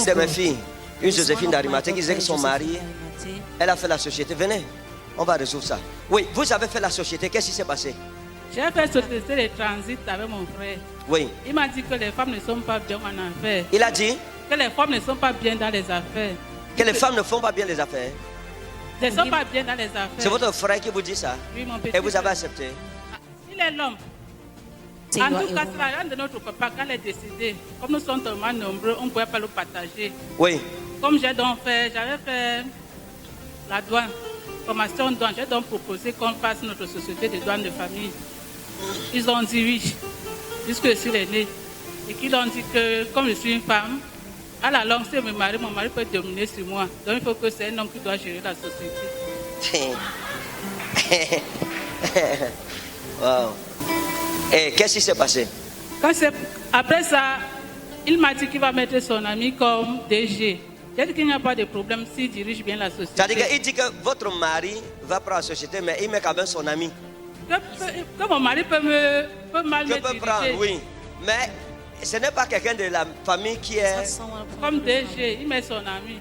Une de mes filles, une Joséphine d'Arimathée, qui disait que son mari, elle a fait la société. Venez, on va résoudre ça. Oui, vous avez fait la société, qu'est-ce qui s'est passé? J'ai fait société de transit avec mon frère. Oui. Il m'a dit que les femmes ne sont pas bien en affaires. Il a dit que les femmes ne sont pas bien dans les affaires. Que les femmes ne font pas bien les affaires. Elles ne sont pas bien dans les affaires. C'est votre frère qui vous dit ça? Oui, mon petit. Et vous avez accepté? Il est l'homme. En tout cas, c'est l'un de notre papa, quand il est décédé, comme nous sommes tellement nombreux, on ne pouvait pas le partager. Oui. Comme j'avais fait la douane, formation douane, j'ai donc proposé qu'on fasse notre société de douane de famille. Ils ont dit oui, puisque je suis l'aîné. Et qu'ils ont dit que, comme je suis une femme, à la longue, si mon mari peut dominer sur moi. Donc il faut que c'est un homme qui doit gérer la société. Wow. Et qu'est-ce qui s'est passé? Après ça, il m'a dit qu'il va mettre son ami comme DG. J'ai dit qu'il n'y a pas de problème s'il dirige bien la société. C'est-à-dire qu'il dit que votre mari va prendre la société, mais il met quand même son ami. Que mon mari peut mal me diriger. Prendre, oui. Mais ce n'est pas quelqu'un de la famille qui est... Comme DG, il met son ami.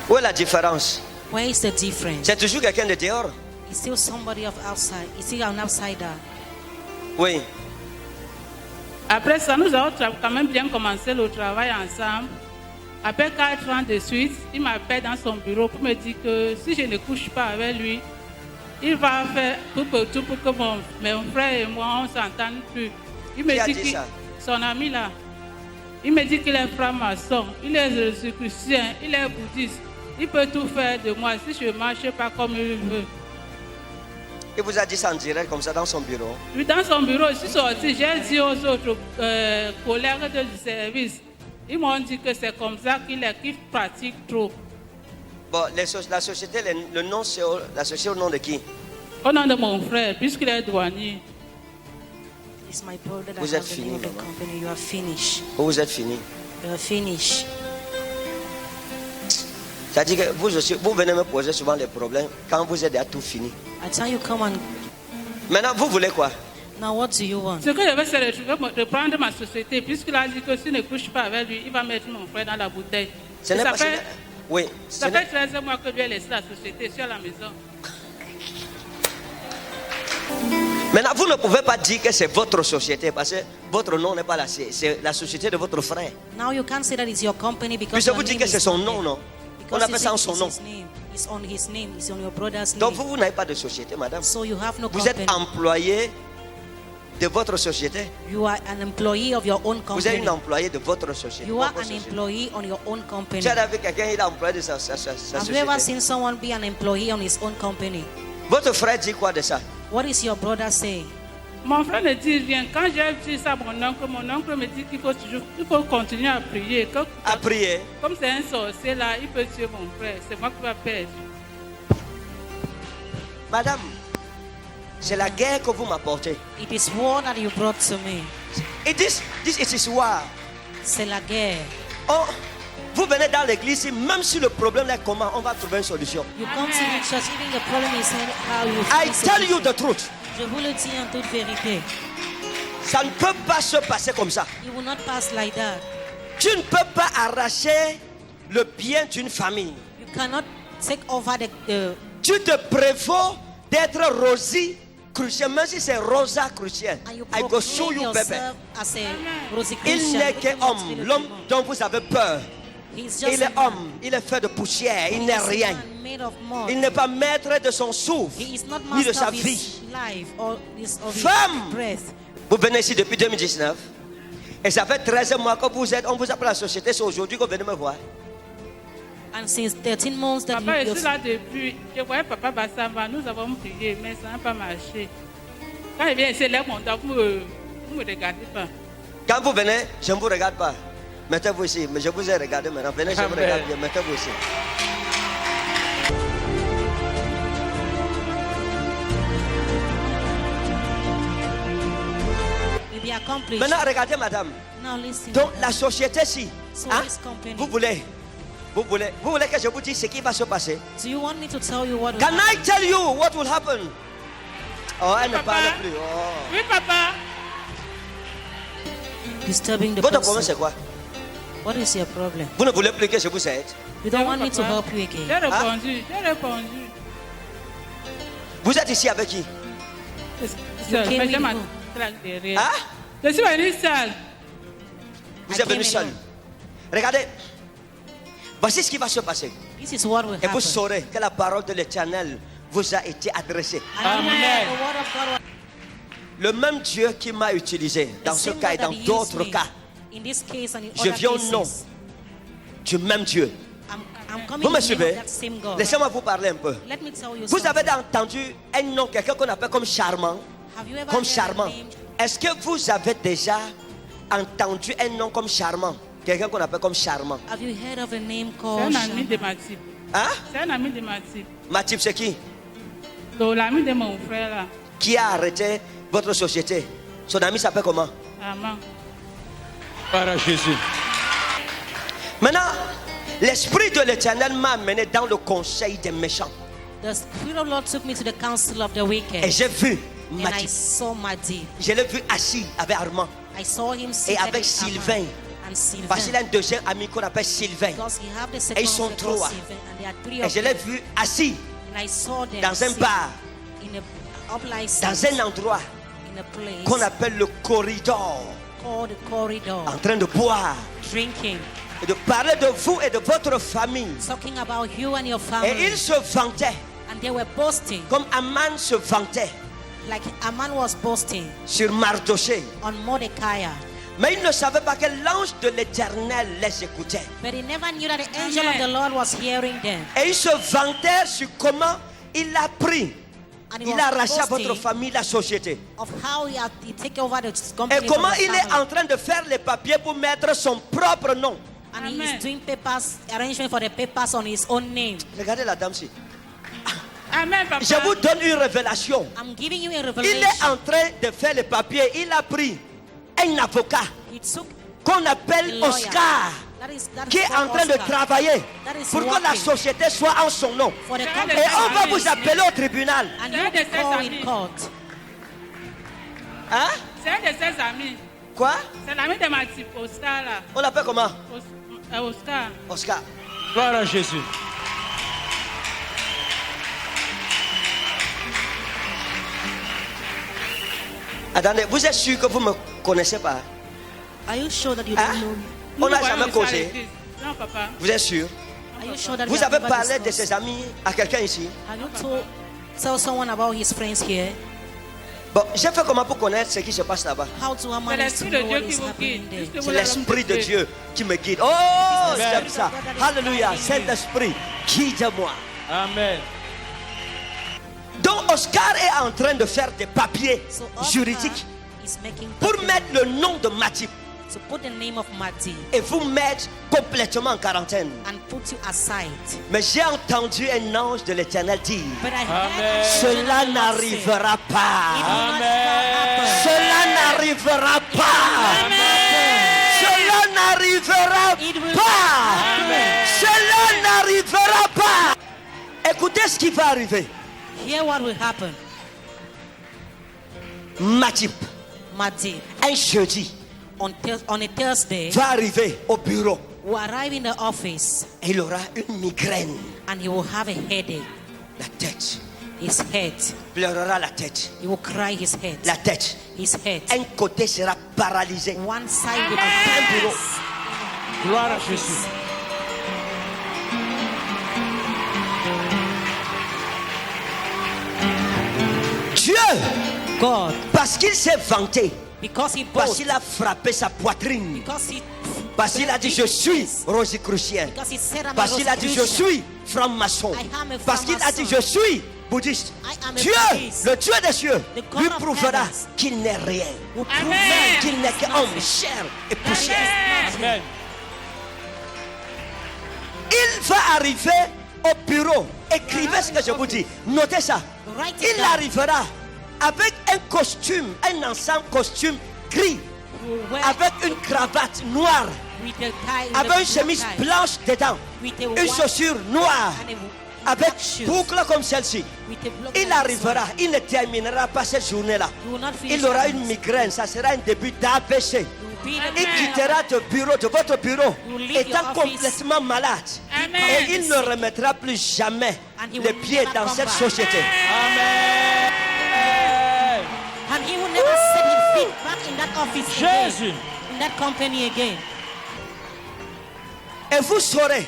Où est la différence? Where is the difference? C'est toujours quelqu'un de dehors. It's still somebody of outside. It's still an outsider. Oui. Après ça, nous avons quand même bien commencé le travail ensemble. Après 4 ans de suite, il m'appelle dans son bureau pour me dire que si je ne couche pas avec lui, il va faire tout pour que mon frère et moi, on ne s'entende plus. Il me dit que son ami là, il me dit qu'il est franc-maçon, il est chrétien, il est bouddhiste. Il peut tout faire de moi si je ne marche pas comme il veut. Il vous a dit ça en direct comme ça dans son bureau? Oui, dans son bureau, je suis sorti, j'ai dit aux autres collègues du service. Ils m'ont dit que c'est comme ça qu'il pratique trop. Bon, la société, le nom, c'est la société au nom de qui? Au nom de mon frère, puisqu'il est douanier. Vous êtes fini, You are finished. Vous êtes fini. You are finished. C'est-à-dire que vous aussi, vous venez me poser souvent les problèmes quand vous êtes à tout fini. Maintenant, vous voulez quoi? Now what do you want? Ce que je veux, c'est reprendre ma société, puisqu'il a dit que s'il ne couche pas avec lui, il va mettre mon frère dans la bouteille. Ça fait 13 mois que lui a laissé la société, je suis à la maison. Maintenant, vous ne pouvez pas dire que c'est votre société parce que votre nom n'est pas là, c'est la société de votre frère. Now you can't say that it's your company because vous dites que c'est son nom, non? On appelle ça en son nom. It's on his name, it's on your brother's name. Donc vous n'avez pas de société, madame. So you have no vous company. Êtes employé de votre société. You are an employee of your own company. Vous êtes une employée de votre société. You are an employee on your own company. Tu as vu quelqu'un, il est employé de sa société. Have you ever seen someone be an employee on his own company? Votre frère dit quoi de ça? What is your brother saying? Mon frère ne dit rien. Quand j'ai dit ça à mon oncle me dit qu'il faut continuer à prier. À prier? Comme c'est un sorcier là, il peut tuer mon frère. C'est moi qui vais perdre. Madame, c'est la guerre que vous m'apportez. It is war that you brought to me. It is war. C'est la guerre. Oh, vous venez dans l'église, même si le problème est comment, on va trouver une solution. You come to the church, even the problem is how you I tell you the truth. Je vous le dis en toute vérité. Ça ne peut pas se passer comme ça. It will not pass like that. Tu ne peux pas arracher le bien d'une famille. You cannot take over the Tu te prévaux d'être Rosie chrétien, même si c'est Rosa chrétien. I go show you, baby. Il n'est qu'homme, l'homme dont vous avez peur. Il est homme, il est fait de poussière, il n'est rien. Il n'est pas maître de son souffle, ni de sa vie. Femme, vous venez ici depuis 2019 et ça fait 13 mois que vous êtes, on vous appelle la société, c'est aujourd'hui que vous venez me voir. And since 13 months that papa, je suis là depuis, je voyais papa Bassamba, nous avons prié, mais ça n'a pas marché. Quand il vient ici, mon temps, vous ne me regardez pas. Quand vous venez, je ne vous regarde pas. Mettez-vous ici, mais je vous ai regardé maintenant. Venez, je vous regarde bien, mettez-vous ici. Maintenant, regardez, madame. Donc, la société-ci, hein, vous voulez que je vous dise ce qui va se passer? Do you want me to tell you what will Can I happen? tell you what will happen? Oh, elle ne parle plus. Oh. Oui, papa. Disturbing the Votre problème, person. c'est quoi? What is your problem? Vous ne voulez plus que je vous aide? You don't want me to help you J'ai again. répondu, j'ai répondu. Vous êtes ici avec qui? Seul, came mais with j'ai ma who? traque derrière. Hein? Je suis venu seul. Vous I êtes venu came seul. alone. Regardez. Voici ce qui va se passer. This is what will Et vous happen. saurez que la parole de l'Éternel vous a été adressée. And you know the word of God Le même Dieu qui m'a utilisé dans the ce same cas et God dans that he used d'autres me cas, in this case and in je other viens au nom cases. du même Dieu. I'm coming Vous me in the name suivez? of that same God. Laissez-moi vous parler un peu. Let me tell you Vous avez something. entendu un nom, quelqu'un qu'on appelle comme charmant, Have you ever comme heard charmant. the name? Est-ce que vous avez déjà entendu un nom comme charmant, quelqu'un qu'on appelle comme charmant? Have you heard of a name C'est called un ami de Shammah? ma type. Hein? C'est un ami de ma type. Matip, c'est qui? Donc l'ami de mon frère là. Qui a arrêté votre société? Son ami s'appelle comment? Maman. Par Jésus. Maintenant, l'Esprit de l'Éternel m'a amené dans le conseil des méchants. The Spirit of the Lord took me to the council of the Et wicked. j'ai vu And I Matip. saw Madi. Je l'ai vu assis avec Armand. I saw him seated avec with Sylvain. Amman and Sylvain. Parce qu'il a un deuxième ami qu'on appelle Sylvain. Because he have the Et second ils sont one called trois. Sylvain, and there are three Et of je l'ai them. vu assis And I saw them dans un sit bar, in a upright dans seat, un endroit in a place qu'on appelle le corridor, called the corridor, en train de boire drinking, et de parler de vous et de votre famille. talking about you and your Et family. ils se vantaient, And they were boasting, comme Aman se vantait like Amman was boasting sur Mardoché. on Mordecai. Mais ils ne savaient pas que l'ange de l'Éternel les écoutait. But he never knew that the angel of the Lord was hearing them. Et ils se vantaient sur comment il a pris, And he il was a arraché à votre boasting famille la société. of how he take over the company Et from comment the il est family. en train de faire les papiers pour mettre son propre nom. And he Amen. is doing papers, arrangement for the papers on his own name. Regardez la dame-ci. Amen, papa. Je vous donne une révélation. I'm giving you a Il revelation. est en train de faire les papiers. Il a pris un avocat He took qu'on a appelle lawyer. Oscar, That is qui est en called train de Oscar. travailler That is pour que la working société soit en son nom. for the Et company. Et on va vous appeler au tribunal. And C'est you un de will ses call amis. in court. Hein? C'est un de ses amis. Quoi? C'est l'ami de ma type, Oscar là. On l'appelle comment? Oscar. Oscar. Gloire à Jésus. Attendez, vous êtes sûr que vous ne me connaissez pas? Are you sure that you Hein? don't know me? On Nous n'a voyons jamais ça à causé. l'église. Non, papa. Vous êtes sûr? Are you sure that Vous you have avez never parlé de discussed? ses amis à quelqu'un ici? Have you tell someone about his friends here? Bon, j'ai fait comment pour connaître ce qui se passe là-bas? How to C'est manage to l'esprit know de what Dieu qui is vous happening guide. there? Puisque C'est vous êtes l'homme l'Esprit de Dieu qui me guide. Oh, Amen. j'aime ça. Alléluia. Saint-Esprit, guide-moi. Amen. Donc, Oscar est en train de faire des papiers So Oscar juridiques is making pour papers mettre le nom de Matip to put the name of Madi et vous mettre complètement en quarantaine. and put you aside. Mais j'ai entendu un ange de l'Éternel dire, But I Amen. heard cela the Lord say, n'arrivera it pas. will not Amen. happen. Cela n'arrivera pas. Cela n'arrivera It will pas. happen. Cela n'arrivera pas. Écoutez ce qui va arriver. Hear what will happen. Matip, Madi, un jeudi, on a Thursday, va arriver au bureau will arrive in the office et il aura une migraine. and he will have a headache. La tête, His head. pleurera la tête. He will cry his head. La tête, His head. un côté sera paralysé. One side will be Un bureau. paralyzed. Gloire à Jésus. Dieu, God, parce qu'il s'est vanté, because he parce boasted, qu'il a frappé sa poitrine, because he, parce qu'il a dit je suis Rosicrucien, because he said I'm parce a qu'il a dit je Rosicrucian. suis franc-maçon, I am a parce qu'il a dit franc-maçon. je suis bouddhiste. I am a Dieu, Buddhist. le Dieu des cieux, The God lui of prouvera heavens. qu'il n'est rien, Will prove Amen. that qu'il n'est he is qu'homme, nothing. chair et That he is poussière. nothing. Amen. Il va arriver au bureau. Écrivez ce que je vous dis. Notez ça. Write it Il down. arrivera avec un costume, un ensemble costume gris, Will wear avec une cravate noire, with a tie, avec une chemise blanche dedans, with a une white chaussure noire, and a avec black shoes, boucle comme celle-ci. with a block Il like this arrivera, one. il ne terminera pas cette journée-là. You will not finish Il aura that. une migraine, ça sera un début d'AVC. You will Il quittera de votre bureau, You leave étant your office. complètement malade. Amen. Et il ne remettra plus jamais And he les will pieds never dans come cette back. société. Amen. And he will never set his feet back in that office again, Jésus. in that company again. Et vous saurez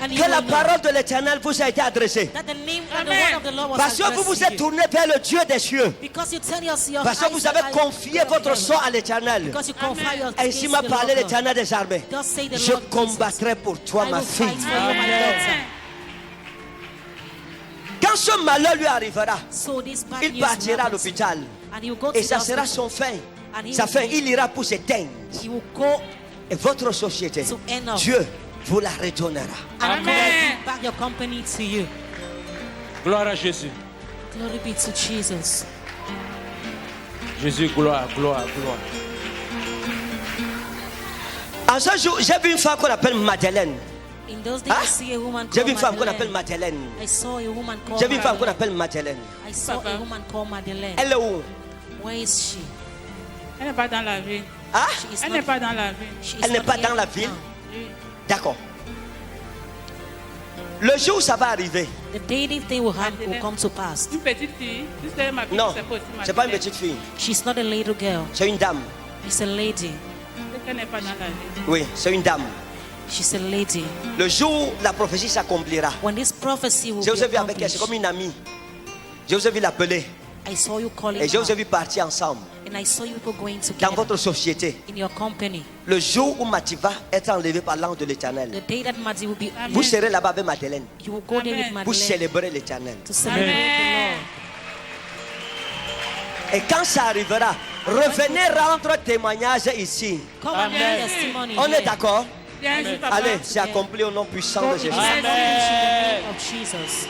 And you que la will know parole de l'Éternel vous a été adressée. that the name and the Amen. word of the Lord was Parce que vous vous addressed êtes to you. tourné vers le Dieu des cieux. Because you tell your Parce que eyes vous avez are- confié are votre heaven. sang à l'Éternel. Because you confide your Ainsi case m'a to the parlé Lord God. l'Éternel des armées. Thus say the Je Lord Jesus, combattrai pour toi, I ma will fille. fight for you, my Amen. daughter. Quand ce malheur lui arrivera, So this bad il news partira à happens. l'hôpital. And he will go Et to ça the sera hospital. son fin. And he Sa will fin, be- il ira pour s'éteindre. He will go Et votre société, to end up. Dieu vous la redonnera. and God will Amen. give back your company to you. Gloire à Jésus. Glory be to Jesus. Jésus, gloire, gloire, gloire. En ce jour, j'ai vu une femme qu'on appelle Madeleine. In those days, Hein? I see a woman J'ai called vu une femme qu'on appelle Madeleine. Madeleine. I saw a woman called J'ai vu une femme qu'on Madeleine. appelle Madeleine. I saw Papa. a woman called Madeleine. Elle est où? Where is she? Elle n'est pas dans la ville. Ah? She is Elle not- n'est pas dans la ville. she is Elle n'est not pas here dans la now. ville. Oui. D'accord. Le jour où ça va arriver. The day this day will come to pass. Une petite fille. Tu sais, ma fille, Non, c'est pas aussi ma c'est pas une fille. petite fille. She's not a little girl. C'est une dame. She's a lady. C'est qu'elle n'est pas dans la ville. Oui, c'est une dame. She's a lady. Le jour où la prophétie s'accomplira, When this prophecy will je be vous ai vu avec elle, c'est accomplished, comme une amie. Je vous ai vu l'appeler I saw you calling et je vous ai her, vu partir ensemble and I saw you people going dans together votre société. in your company. Le jour où Mathie va être enlevé par l'ange de The l'Éternel, day that Madi will be, Amen. vous serez là-bas avec Madeleine. you will go there with Amen. Vous Madeleine célébrez l'Éternel. to celebrate Amen. Et quand ça arrivera, revenez rendre témoignage ici. the Lord. Come and Amen. give testimony On est here. d'accord? Bien sûr, papa. Allez, c'est accompli au nom puissant de It is Jésus. accomplished in the name of Jesus.